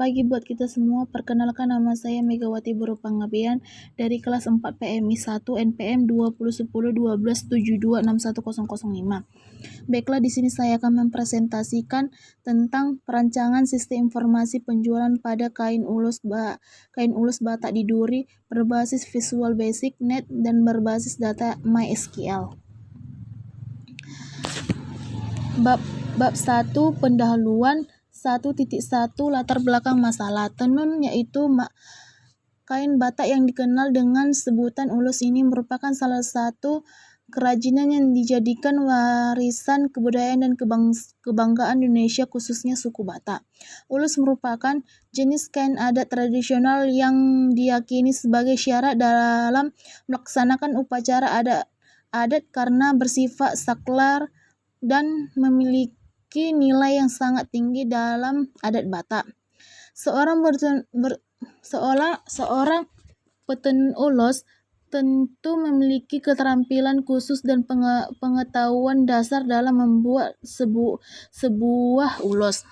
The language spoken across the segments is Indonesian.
pagi buat kita semua. Perkenalkan, nama saya Megawati Buru Panggabean dari kelas 4 PMI 1 NPM 2010-1272-61005. Baiklah, di sini saya akan mempresentasikan tentang perancangan sistem informasi penjualan pada kain ulus batak di duri berbasis Visual Basic Net dan berbasis data MySQL. Bab 1, pendahuluan. 1.1 Latar belakang masalah. Tenun, yaitu kain batak yang dikenal dengan sebutan ulus ini, merupakan salah satu kerajinan yang dijadikan warisan kebudayaan dan kebanggaan Indonesia, khususnya suku Batak. Ulus merupakan jenis kain adat tradisional yang diyakini sebagai syarat dalam melaksanakan upacara adat karena bersifat saklar dan memiliki nilai yang sangat tinggi dalam adat Batak. Seorang petenun ulus tentu memiliki keterampilan khusus dan pengetahuan dasar dalam membuat sebuah ulus.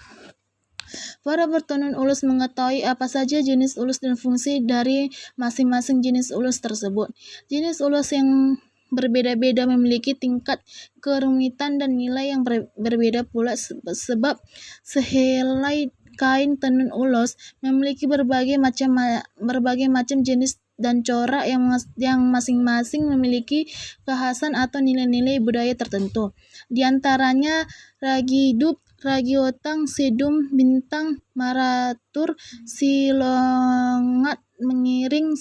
Para petenun ulus mengetahui apa saja jenis ulus dan fungsi dari masing-masing jenis ulus tersebut. Jenis ulus yang berbeda-beda memiliki tingkat kerumitan dan nilai yang berbeda pula, sebab sehelai kain tenun ulus memiliki berbagai macam jenis dan corak yang masing-masing memiliki kekhasan atau nilai-nilai budaya tertentu. Di antaranya ragi dub, ragi otang, sidum, bintang, maratur, silongat, mengiring,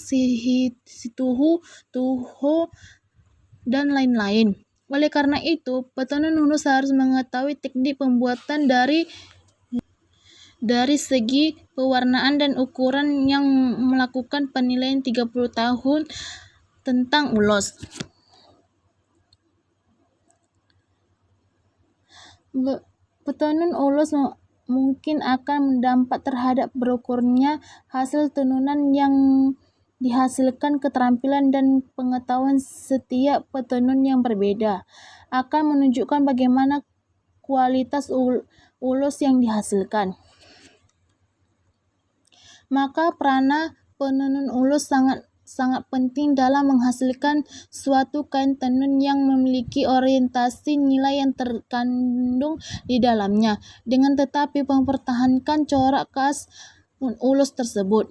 situhu, tuho, dan lain-lain. Oleh karena itu, petenun ulus harus mengetahui teknik pembuatan dari segi pewarnaan dan ukuran yang melakukan penilaian 30 tahun tentang ulus. Petenun ulus mungkin akan berdampak terhadap berukurnya hasil tenunan yang dihasilkan. Keterampilan dan pengetahuan setiap petenun yang berbeda akan menunjukkan bagaimana kualitas ulus yang dihasilkan. Maka peranan penenun ulus sangat penting dalam menghasilkan suatu kain tenun yang memiliki orientasi nilai yang terkandung di dalamnya, dengan tetapi mempertahankan corak khas ulus tersebut.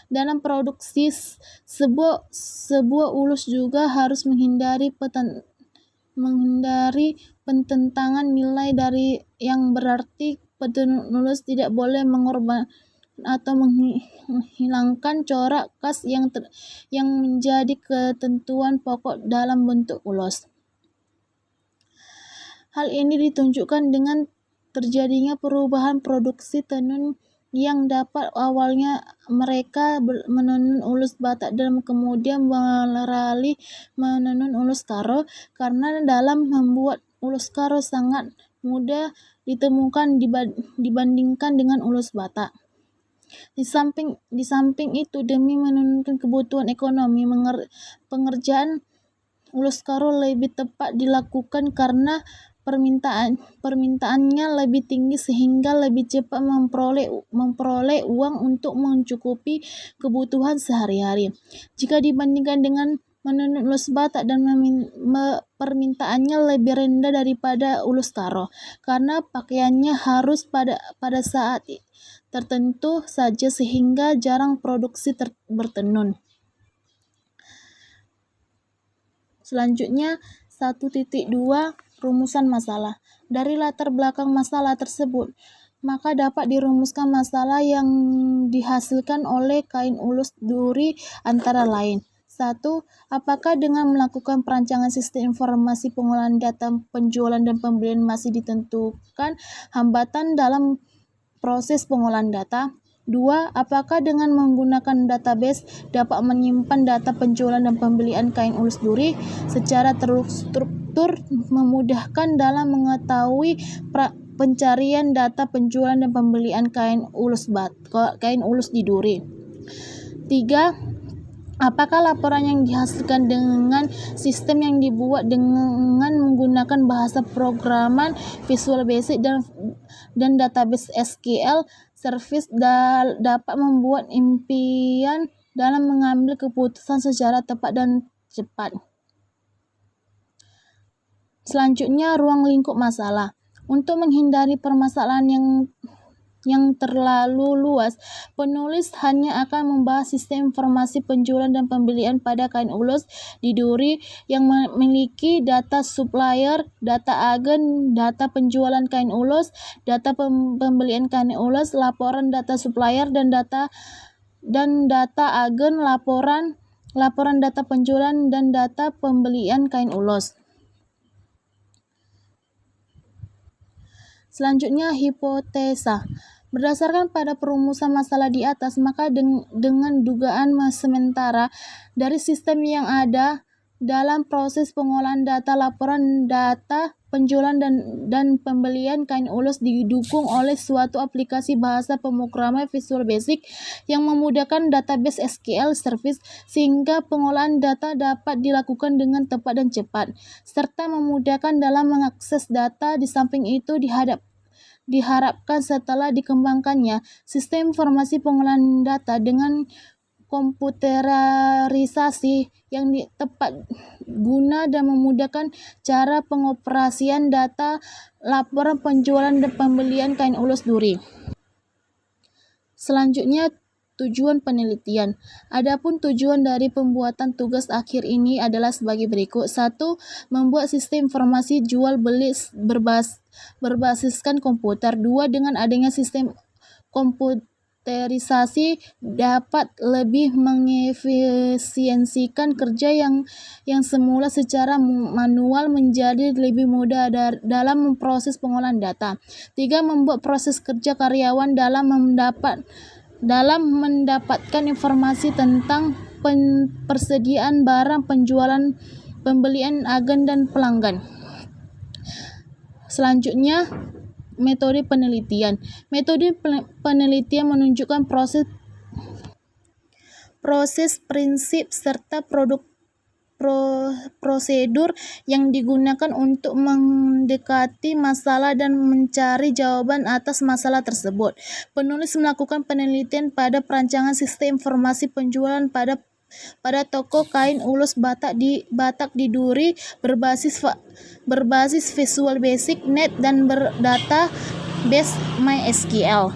Dalam produksi sebuah ulus juga harus menghindari pententangan nilai yang berarti petenun ulus tidak boleh mengorbankan atau menghilangkan corak khas yang menjadi ketentuan pokok dalam bentuk ulus. Hal ini ditunjukkan dengan terjadinya perubahan produksi tenun yang dapat awalnya mereka menenun ulus Batak dan kemudian beralih menenun ulus Karo, karena dalam membuat ulus Karo sangat mudah ditemukan dibandingkan dengan ulus Batak. Di samping itu, demi menunjang kebutuhan ekonomi, pengerjaan ulus Karo lebih tepat dilakukan karena permintaannya lebih tinggi sehingga lebih cepat memperoleh uang untuk mencukupi kebutuhan sehari-hari. Jika dibandingkan dengan menenun ulus Batak dan permintaannya lebih rendah daripada ulus Karo, karena pakaiannya harus pada saat tertentu saja sehingga jarang produksi bertenun. Selanjutnya 1.2 Rumusan masalah. Dari latar belakang masalah tersebut, maka dapat dirumuskan masalah yang dihasilkan oleh kain ulus duri antara lain. 1. Apakah dengan melakukan perancangan sistem informasi pengolahan data penjualan dan pembelian masih ditentukan hambatan dalam proses pengolahan data? 2. Apakah dengan menggunakan database dapat menyimpan data penjualan dan pembelian kain ulus duri secara terstruktur, memudahkan dalam mengetahui pencarian data penjualan dan pembelian kain ulus di duri? 3. Apakah laporan yang dihasilkan dengan sistem yang dibuat dengan menggunakan bahasa programan Visual Basic dan database SQL servis dapat membuat impian dalam mengambil keputusan secara tepat dan cepat. Selanjutnya, ruang lingkup masalah. Untuk menghindari permasalahan yang terlalu luas, penulis hanya akan membahas sistem informasi penjualan dan pembelian pada kain ulos di duri yang memiliki data supplier, data agen, data penjualan kain ulos, data pembelian kain ulos, laporan data supplier dan data agen, laporan data penjualan dan data pembelian kain ulos. Selanjutnya, hipotesa. Berdasarkan pada perumusan masalah di atas, maka dengan dugaan sementara dari sistem yang ada dalam proses pengolahan data, laporan data penjualan dan pembelian kain ulos didukung oleh suatu aplikasi bahasa pemrograman Visual Basic yang memudahkan database SQL service sehingga pengolahan data dapat dilakukan dengan tepat dan cepat, serta memudahkan dalam mengakses data. Di samping itu, diharapkan setelah dikembangkannya sistem informasi pengolahan data dengan komputerisasi yang tepat guna dan memudahkan cara pengoperasian data laporan penjualan dan pembelian kain ulos duri. Selanjutnya, tujuan penelitian. Adapun tujuan dari pembuatan tugas akhir ini adalah sebagai berikut. 1. Membuat sistem informasi jual beli berbasiskan komputer. 2. Dengan adanya sistem komputerisasi dapat lebih mengefisiensikan kerja yang semula secara manual menjadi lebih mudah dalam memproses pengolahan data. 3. Membuat proses kerja karyawan dalam mendapatkan informasi tentang persediaan barang, penjualan, pembelian, agen, dan pelanggan. Selanjutnya, metode penelitian. Metode penelitian menunjukkan proses, prinsip, serta prosedur yang digunakan untuk mendekati masalah dan mencari jawaban atas masalah tersebut. Penulis melakukan penelitian pada perancangan sistem informasi penjualan pada toko kain ulos Batak di duri berbasis Visual Basic, Net, dan berdatabase MySQL.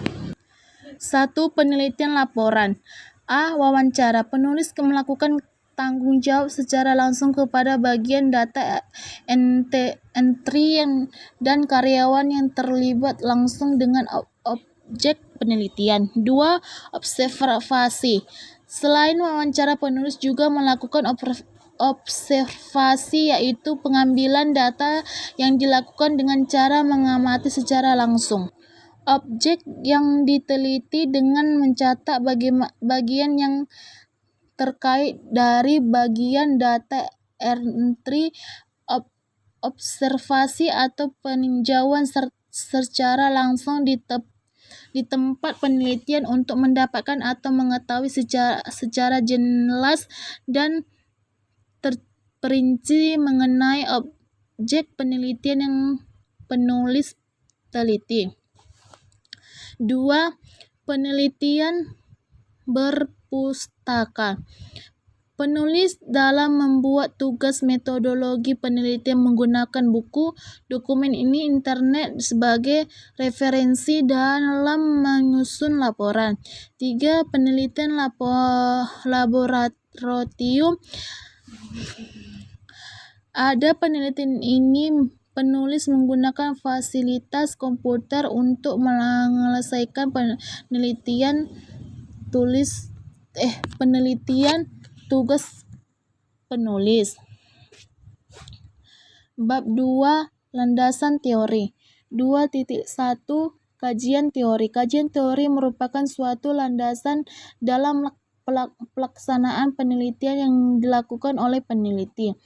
1. Penelitian laporan. A. Wawancara. Penulis melakukan tanggung jawab secara langsung kepada bagian data entry dan karyawan yang terlibat langsung dengan objek penelitian. 2. Observasi. Selain wawancara, penulis juga melakukan observasi, yaitu pengambilan data yang dilakukan dengan cara mengamati secara langsung objek yang diteliti dengan mencatat bagian yang terkait dari bagian data entry, observasi atau peninjauan secara langsung di tempat penelitian untuk mendapatkan atau mengetahui secara jelas dan terperinci mengenai objek penelitian yang penulis teliti. 2. Penelitian berpustaka. Penulis dalam membuat tugas metodologi penelitian menggunakan buku, dokumen ini internet sebagai referensi dalam menyusun laporan. 3. Penelitian laboratorium. Ada penelitian ini penulis menggunakan fasilitas komputer untuk menyelesaikan penelitian tugas penulis. Bab 2. Landasan teori. 2.1 Kajian teori. Kajian teori merupakan suatu landasan dalam pelaksanaan penelitian yang dilakukan oleh peneliti.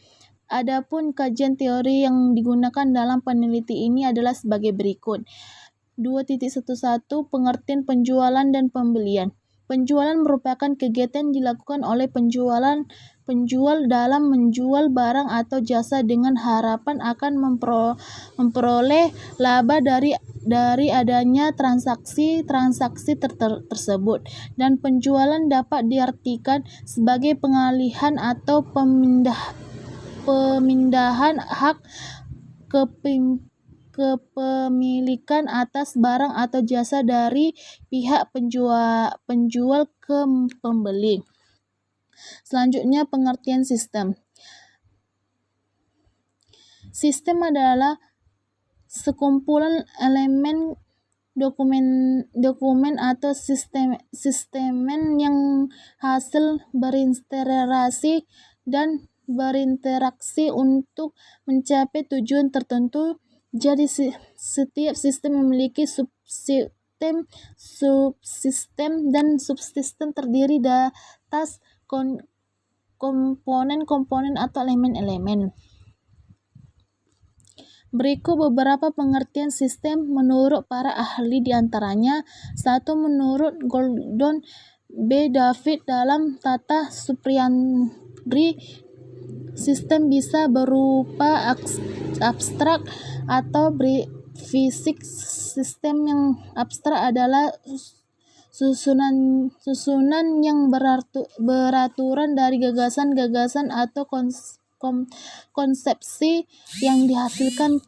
Adapun kajian teori yang digunakan dalam peneliti ini adalah sebagai berikut. 2.11 Pengertian penjualan dan pembelian. Penjualan merupakan kegiatan dilakukan oleh penjual dalam menjual barang atau jasa dengan harapan akan memperoleh laba dari adanya transaksi tersebut, dan penjualan dapat diartikan sebagai pengalihan atau pemindahan hak kepemilikan atas barang atau jasa dari pihak penjual ke pembeli. Selanjutnya, pengertian sistem. Sistem adalah sekumpulan elemen dokumen atau sistemen yang hasil berinteraksi untuk mencapai tujuan tertentu. Jadi setiap sistem memiliki subsistem, dan subsistem terdiri atas komponen-komponen atau elemen-elemen. Berikut beberapa pengertian sistem menurut para ahli, diantaranya: 1. Menurut Gordon B. David dalam Tata Supriyandri, sistem bisa berupa abstrak atau fisik. Sistem yang abstrak adalah susunan yang beraturan dari gagasan atau konsepsi yang dihasilkan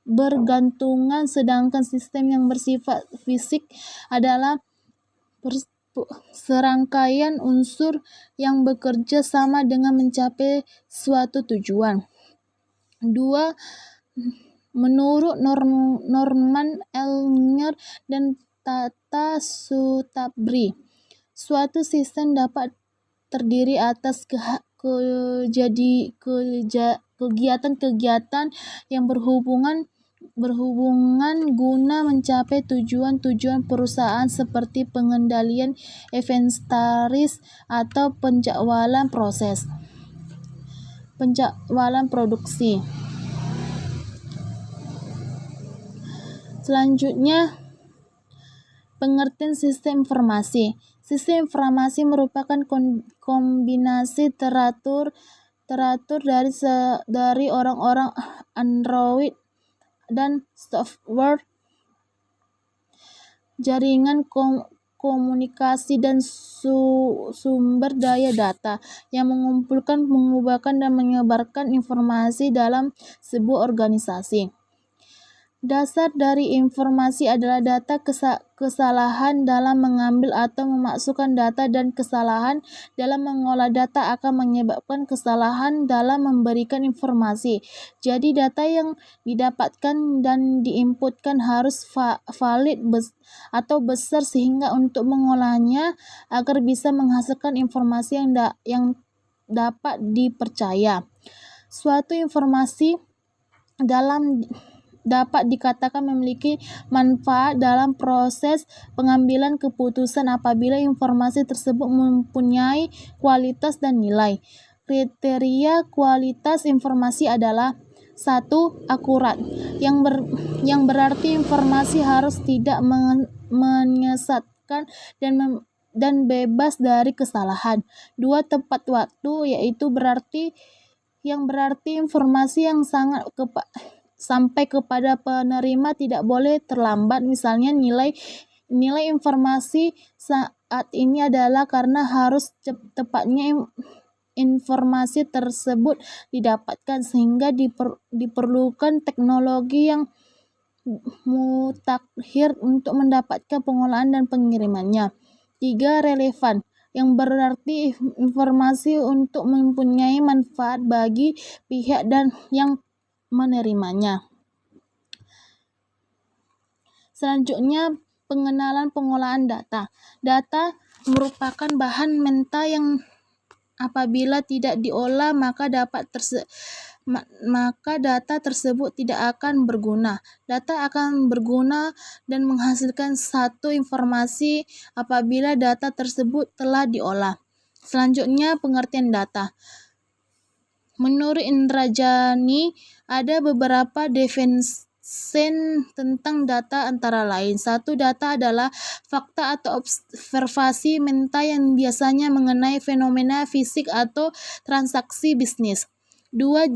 bergantungan, sedangkan sistem yang bersifat fisik adalah serangkaian unsur yang bekerja sama dengan mencapai suatu tujuan. 2. Menurut Norman Ellinger dan Tata Sutabri, suatu sistem dapat terdiri atas kegiatan-kegiatan yang berhubungan guna mencapai tujuan perusahaan, seperti pengendalian inventaris atau penjadwalan produksi. Selanjutnya, pengertian sistem informasi. Sistem informasi merupakan kombinasi teratur dari orang-orang Android dan software jaringan komunikasi dan sumber daya data yang mengumpulkan, mengubahkan, dan menyebarkan informasi dalam sebuah organisasi. Dasar dari informasi adalah data. Kesalahan dalam mengambil atau memasukkan data dan kesalahan dalam mengolah data akan menyebabkan kesalahan dalam memberikan informasi. Jadi data yang didapatkan dan diinputkan harus valid atau besar sehingga untuk mengolahnya agar bisa menghasilkan informasi yang dapat dipercaya. Suatu informasi dapat dikatakan memiliki manfaat dalam proses pengambilan keputusan apabila informasi tersebut mempunyai kualitas dan nilai. Kriteria kualitas informasi adalah: 1. Akurat, yang berarti informasi harus tidak menyesatkan dan bebas dari kesalahan. 2. Tepat waktu, yaitu yang berarti informasi yang sampai kepada penerima tidak boleh terlambat. Misalnya, nilai informasi saat ini adalah karena harus tepatnya informasi tersebut didapatkan, sehingga diperlukan teknologi yang mutakhir untuk mendapatkan pengolahan dan pengirimannya. 3. Relevan, yang berarti informasi untuk mempunyai manfaat bagi pihak dan yang menerimanya. Selanjutnya, pengenalan pengolahan data. Data merupakan bahan mentah yang apabila tidak diolah maka data tersebut tidak akan berguna. Data akan berguna dan menghasilkan satu informasi apabila data tersebut telah diolah. Selanjutnya, pengertian data. Menurut Indrajani, ada beberapa tentang data antara lain. 1. Data adalah fakta atau observasi mental yang biasanya mengenai fenomena fisik atau transaksi bisnis. 2.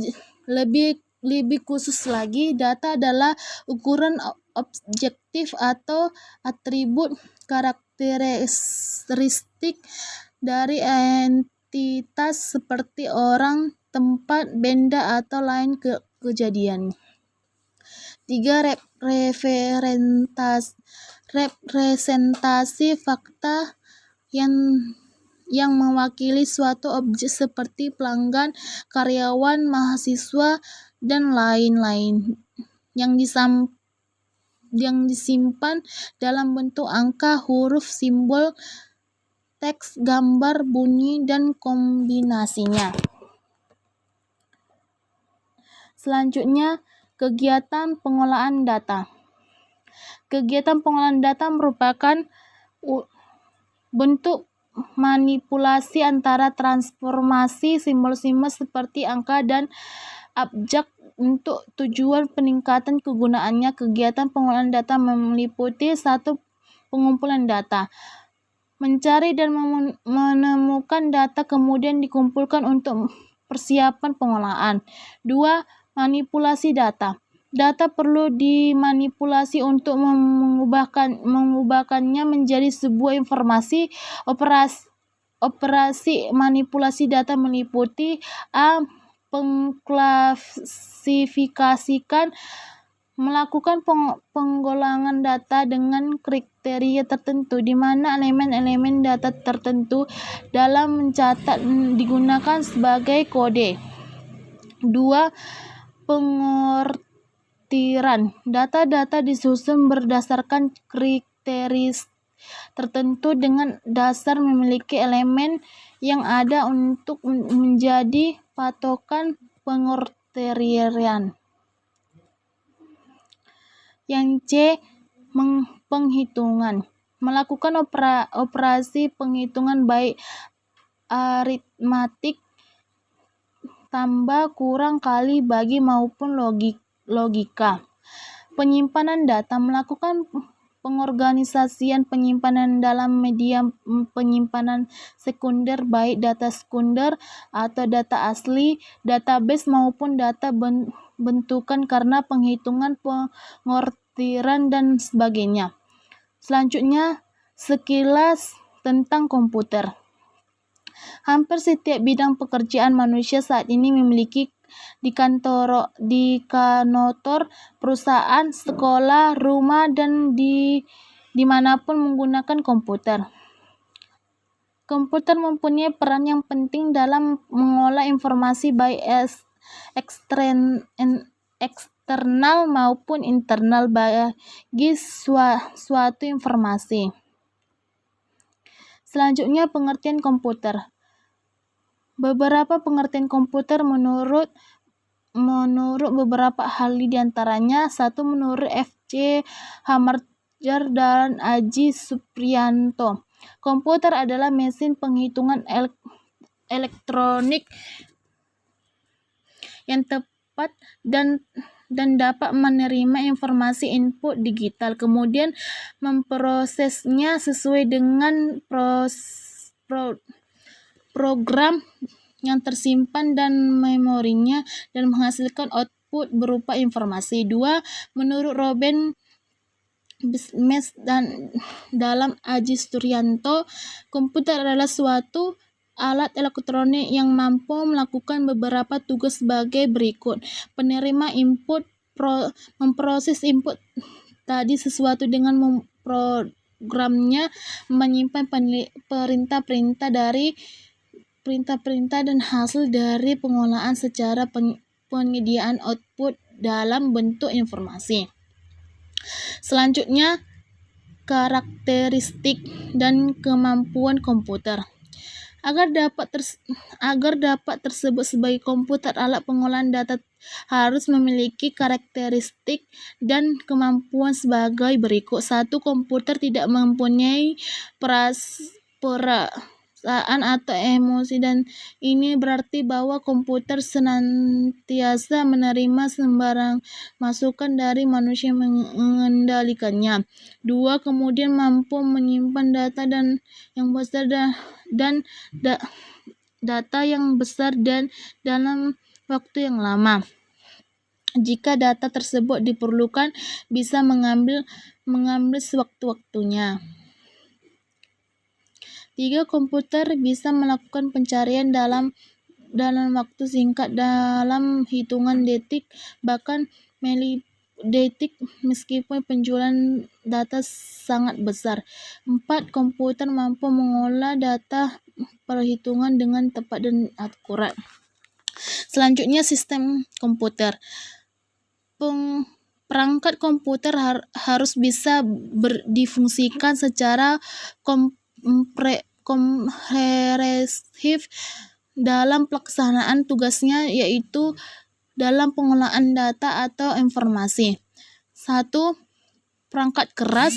Lebih khusus lagi, data adalah ukuran objektif atau atribut karakteristik dari entitas seperti orang, tempat, benda, atau lain kejadian. 3. Representasi fakta yang mewakili suatu objek seperti pelanggan, karyawan, mahasiswa, dan lain-lain yang disimpan dalam bentuk angka, huruf, simbol, teks, gambar, bunyi, dan kombinasinya. Selanjutnya, kegiatan pengolahan data. Kegiatan pengolahan data merupakan bentuk manipulasi antara transformasi simbol-simbol seperti angka dan abjad untuk tujuan peningkatan kegunaannya. Kegiatan pengolahan data meliputi 1. Pengumpulan data, mencari dan menemukan data kemudian dikumpulkan untuk persiapan pengolahan. 2. Manipulasi data. Data perlu dimanipulasi untuk mengubahkannya menjadi sebuah informasi. Operasi manipulasi data meliputi a. Pengklasifikasikan, melakukan penggolongan data dengan kriteria tertentu, di mana elemen-elemen data tertentu dalam mencatat digunakan sebagai kode. 2. Pengortiran. Data-data disusun berdasarkan kriteria tertentu dengan dasar memiliki elemen yang ada untuk menjadi patokan pengortiran. Yang C. Penghitungan. Melakukan operasi penghitungan baik aritmatik, tambah, kurang, kali, bagi, maupun logika. Penyimpanan data. Melakukan pengorganisasian penyimpanan dalam media penyimpanan sekunder, baik data sekunder atau data asli, database maupun data bentukan karena penghitungan, pengortiran, dan sebagainya. Selanjutnya, sekilas tentang komputer. Hampir setiap bidang pekerjaan manusia saat ini memiliki di kantor, perusahaan, sekolah, rumah, dan dimanapun menggunakan komputer. Komputer mempunyai peran yang penting dalam mengolah informasi baik eksternal maupun internal bagi suatu informasi. Selanjutnya, pengertian komputer. Beberapa pengertian komputer menurut beberapa ahli, diantaranya 1. Menurut F.C. Hamarjar dan Aji Supriyanto, komputer adalah mesin penghitungan elektronik yang tepat dan dapat menerima informasi input digital, kemudian memprosesnya sesuai dengan program yang tersimpan dan memorinya dan menghasilkan output berupa informasi. 2. Menurut Robin Bismes dan dalam Aji Supriyanto, komputer adalah suatu alat elektronik yang mampu melakukan beberapa tugas sebagai berikut. Penerima input, memproses input tadi sesuatu dengan memprogramnya, menyimpan perintah-perintah dan hasil dari pengolahan secara penyediaan output dalam bentuk informasi. Selanjutnya, karakteristik dan kemampuan komputer. Agar dapat tersebut sebagai komputer, alat pengolahan data harus memiliki karakteristik dan kemampuan sebagai berikut. 1. Komputer tidak mempunyai perasaan atau emosi, dan ini berarti bahwa komputer senantiasa menerima sembarang masukan dari manusia mengendalikannya. 2. Kemudian mampu menyimpan data yang besar dan data yang besar dan dalam waktu yang lama. Jika data tersebut diperlukan, bisa mengambil sewaktu-waktunya. 3. Komputer bisa melakukan pencarian dalam waktu singkat, dalam hitungan detik, bahkan milidetik, meskipun penjualan data sangat besar. 4. Komputer mampu mengolah data perhitungan dengan tepat dan akurat. Selanjutnya, sistem komputer. Perangkat komputer harus bisa difungsikan secara komprehensif dalam pelaksanaan tugasnya, yaitu dalam pengolahan data atau informasi. 1. Perangkat keras,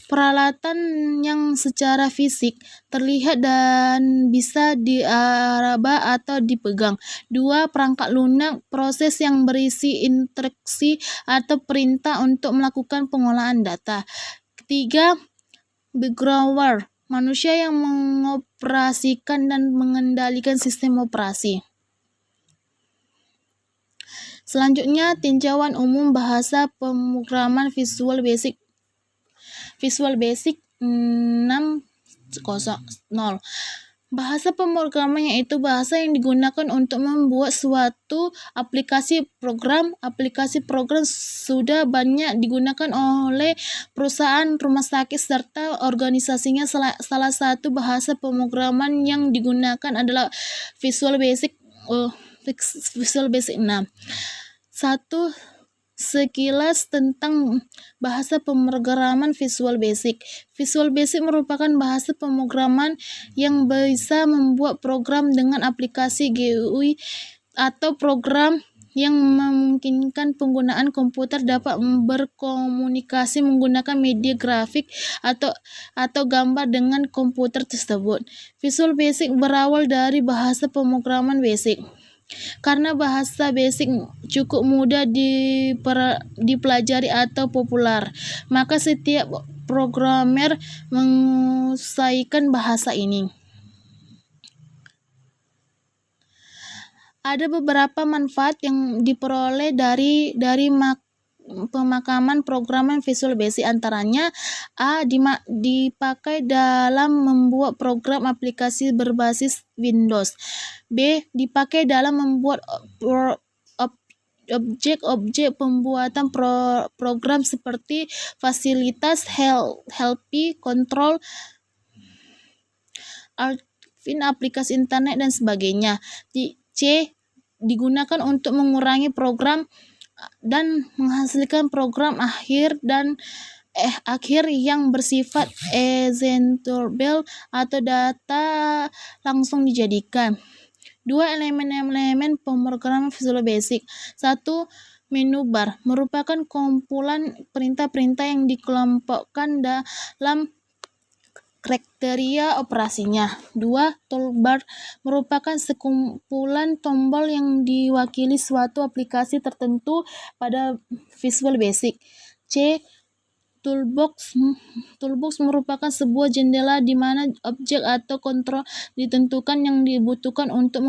peralatan yang secara fisik terlihat dan bisa diraba atau dipegang. 2. Perangkat lunak, proses yang berisi instruksi atau perintah untuk melakukan pengolahan data. 3. Programmer, manusia yang mengoperasikan dan mengendalikan sistem operasi. Selanjutnya, tinjauan umum bahasa pemrograman Visual Basic 6.0. Bahasa pemrograman yaitu bahasa yang digunakan untuk membuat suatu aplikasi program. Aplikasi program sudah banyak digunakan oleh perusahaan, rumah sakit, serta organisasinya. Salah satu bahasa pemrograman yang digunakan adalah Visual Basic 6. 1. Sekilas tentang bahasa pemrograman Visual Basic. Visual Basic merupakan bahasa pemrograman yang bisa membuat program dengan aplikasi GUI atau program yang memungkinkan penggunaan komputer dapat berkomunikasi menggunakan media grafik atau gambar dengan komputer tersebut. Visual Basic berawal dari bahasa pemrograman Basic. Karena bahasa Basic cukup mudah dipelajari atau populer, maka setiap programmer menguasai bahasa ini. Ada beberapa manfaat yang diperoleh dari pemakaman programan Visual Basic, antaranya: A. Dipakai dalam membuat program aplikasi berbasis Windows. B. Dipakai dalam membuat objek-objek pembuatan program seperti fasilitas, helpy, control, aplikasi internet, dan sebagainya. C. Digunakan untuk mengurangi program dan menghasilkan program akhir yang bersifat executable atau data langsung dijadikan. 2. Elemen-elemen pemrograman Visual Basic. 1. Menu bar merupakan kumpulan perintah-perintah yang dikelompokkan dalam kriteria operasinya. 2. Toolbar merupakan sekumpulan tombol yang diwakili suatu aplikasi tertentu pada Visual Basic. C. Toolbox merupakan sebuah jendela di mana objek atau kontrol ditentukan yang dibutuhkan untuk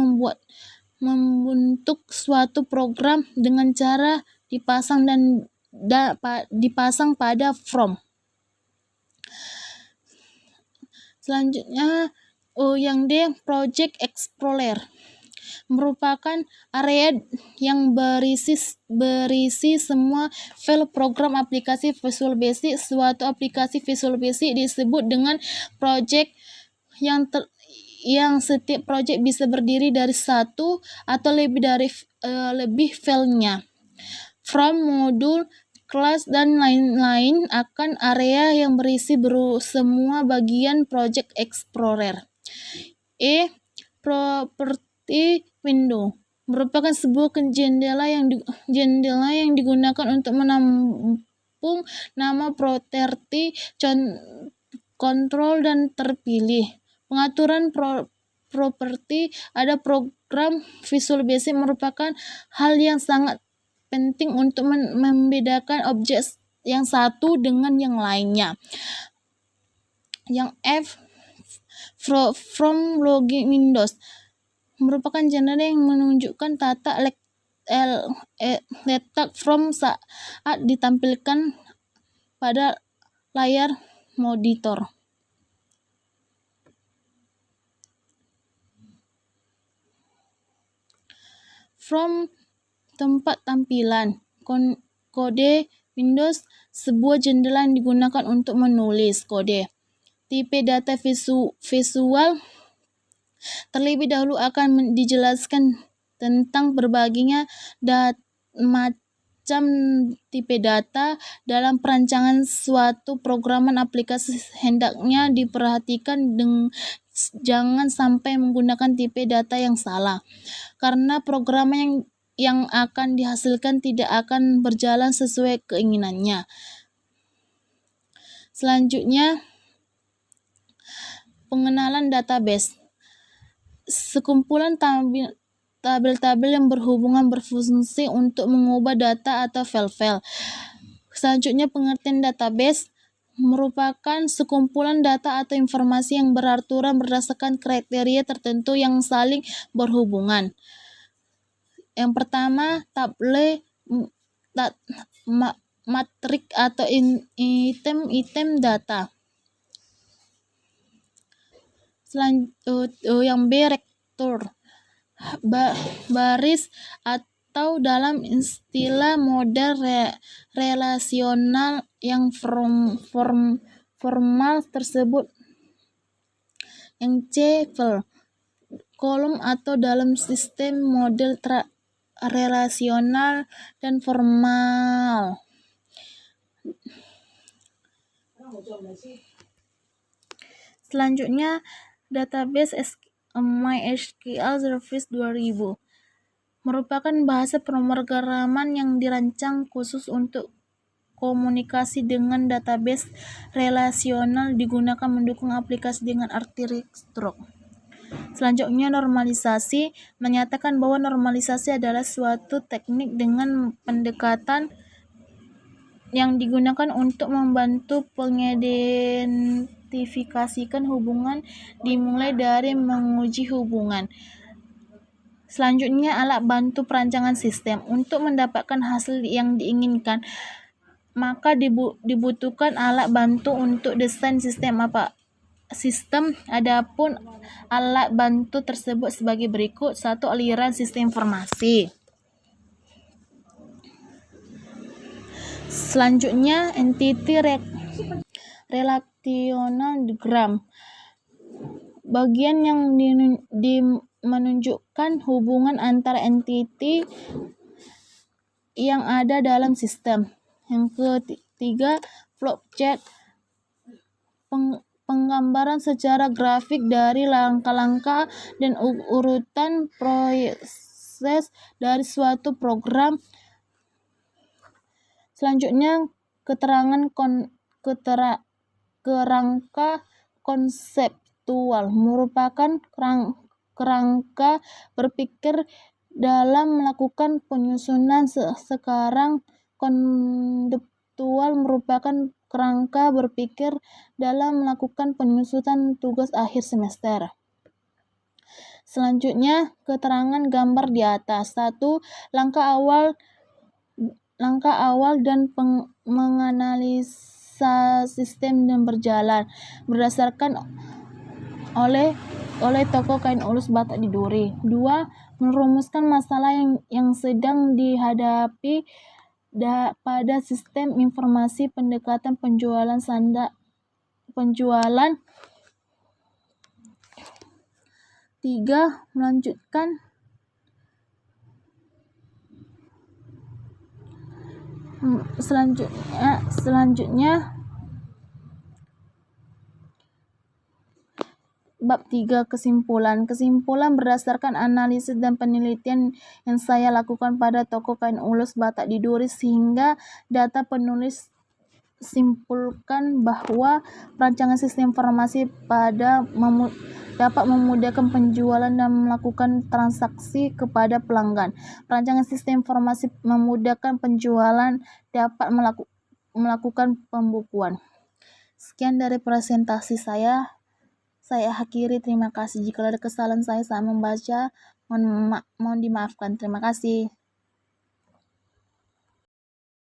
membentuk suatu program dengan cara dipasang pada form. Selanjutnya, yang D. Project Explorer merupakan area yang berisi semua file program aplikasi Visual Basic. Suatu aplikasi Visual Basic disebut dengan project yang setiap project bisa berdiri dari satu atau lebih filenya. From, modul, kelas, dan lain-lain akan area yang berisi semua bagian Project Explorer. E. Property Window merupakan sebuah jendela yang digunakan untuk menampung nama properti, kontrol, dan terpilih. Pengaturan properti ada program Visual Basic merupakan hal yang sangat penting untuk membedakan objek yang satu dengan yang lainnya. Yang F, from logic Windows merupakan genre yang menunjukkan tata letak from saat ditampilkan pada layar monitor. From tempat tampilan kode Windows, sebuah jendela yang digunakan untuk menulis kode. Tipe data visual terlebih dahulu akan dijelaskan tentang berbaginya macam tipe data dalam perancangan suatu programan aplikasi. Hendaknya diperhatikan jangan sampai menggunakan tipe data yang salah, karena programan yang akan dihasilkan tidak akan berjalan sesuai keinginannya. Selanjutnya, pengenalan database. Sekumpulan tabel-tabel yang berfungsi untuk mengubah data atau file-file. Selanjutnya, pengertian database merupakan sekumpulan data atau informasi yang beraturan berdasarkan kriteria tertentu yang saling berhubungan. Yang pertama, tabel matrik atau item data. Yang B, rektur, baris atau dalam istilah model relasional yang formal tersebut. Yang C, file, kolom atau dalam sistem model relasional dan formal. Selanjutnya, database MySQL Service 2000 merupakan bahasa pemrograman yang dirancang khusus untuk komunikasi dengan database relasional, digunakan mendukung aplikasi dengan arsitektur. Selanjutnya, normalisasi menyatakan bahwa normalisasi adalah suatu teknik dengan pendekatan yang digunakan untuk membantu mengidentifikasikan hubungan dimulai dari menguji hubungan. Selanjutnya, alat bantu perancangan sistem. Untuk mendapatkan hasil yang diinginkan, maka dibutuhkan alat bantu untuk desain sistem. Adapun alat bantu tersebut sebagai berikut. 1. Aliran sistem informasi. Selanjutnya, entity relational diagram, bagian yang menunjukkan hubungan antara entity yang ada dalam sistem. Yang ketiga, flowchart, penggambaran secara grafik dari langkah-langkah dan urutan proses dari suatu program. Selanjutnya, kerangka konseptual merupakan kerangka berpikir dalam melakukan penyusunan. Sekarang, konseptual merupakan kerangka berpikir dalam melakukan penyusunan tugas akhir semester. Selanjutnya, keterangan gambar di atas. 1. Langkah awal dan menganalisa sistem yang berjalan berdasarkan oleh toko kain ulus Batak di Duri. 2. Merumuskan masalah yang sedang dihadapi pada sistem informasi pendekatan penjualan. 3. Melanjutkan selanjutnya bab 3, kesimpulan berdasarkan analisis dan penelitian yang saya lakukan pada toko kain ulus Batak di Duri, sehingga data penulis simpulkan bahwa perancangan sistem informasi dapat memudahkan penjualan dan melakukan transaksi kepada pelanggan. Perancangan sistem informasi memudahkan penjualan, dapat melakukan pembukuan. Sekian dari presentasi saya akhiri. Terima kasih. Jika ada kesalahan saya saat membaca, mohon dimaafkan. Terima kasih.